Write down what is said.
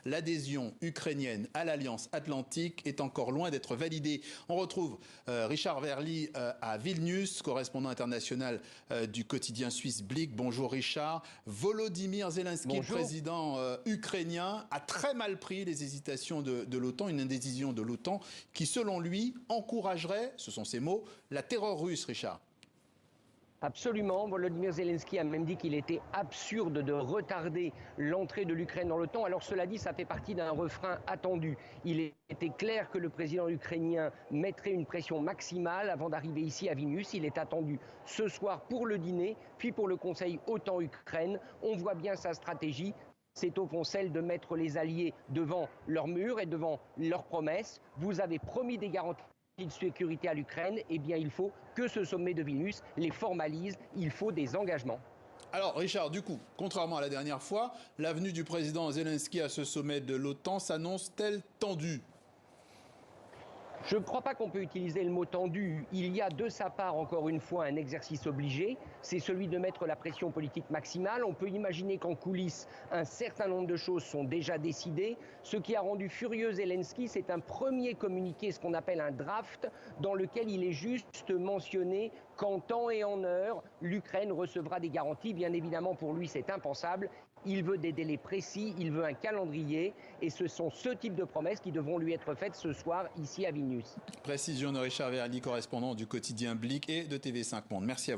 l'adhésion ukrainienne à l'Alliance Atlantique est encore loin d'être validée. On retrouve Richard Verly à Vilnius, correspondant international du quotidien suisse Blick. Bonjour Richard. Volodymyr Zelensky, le président ukrainien, a très mal pris les hésitations de l'OTAN, une indécision de l'OTAN qui, selon lui, encouragerait, ce sont ses mots, la terreur russe, Richard. Absolument. Volodymyr Zelensky a même dit qu'il était absurde de retarder l'entrée de l'Ukraine dans l'OTAN. Alors cela dit, ça fait partie d'un refrain attendu. Il était clair que le président ukrainien mettrait une pression maximale avant d'arriver ici à Vilnius. Il est attendu ce soir pour le dîner, puis pour le Conseil OTAN-Ukraine. On voit bien sa stratégie. C'est au fond celle de mettre les alliés devant leur mur et devant leurs promesses. Vous avez promis des garanties de sécurité à l'Ukraine, eh bien il faut que ce sommet de Vilnius les formalise, il faut des engagements. Alors Richard, du coup, contrairement à la dernière fois, l'avenue du président Zelensky à ce sommet de l'OTAN s'annonce-t-elle tendue ? Je ne crois pas qu'on peut utiliser le mot tendu. Il y a de sa part, encore une fois, un exercice obligé. C'est celui de mettre la pression politique maximale. On peut imaginer qu'en coulisses, un certain nombre de choses sont déjà décidées. Ce qui a rendu furieux Zelensky, c'est un premier communiqué, ce qu'on appelle un draft, dans lequel il est juste mentionné qu'en temps et en heure, l'Ukraine recevra des garanties. Bien évidemment, pour lui, c'est impensable. Il veut des délais précis, il veut un calendrier. Et ce sont ce type de promesses qui devront lui être faites ce soir, ici à Vilnius. Précision de Richard Verly, correspondant du quotidien Blick et de TV5 Monde. Merci à vous.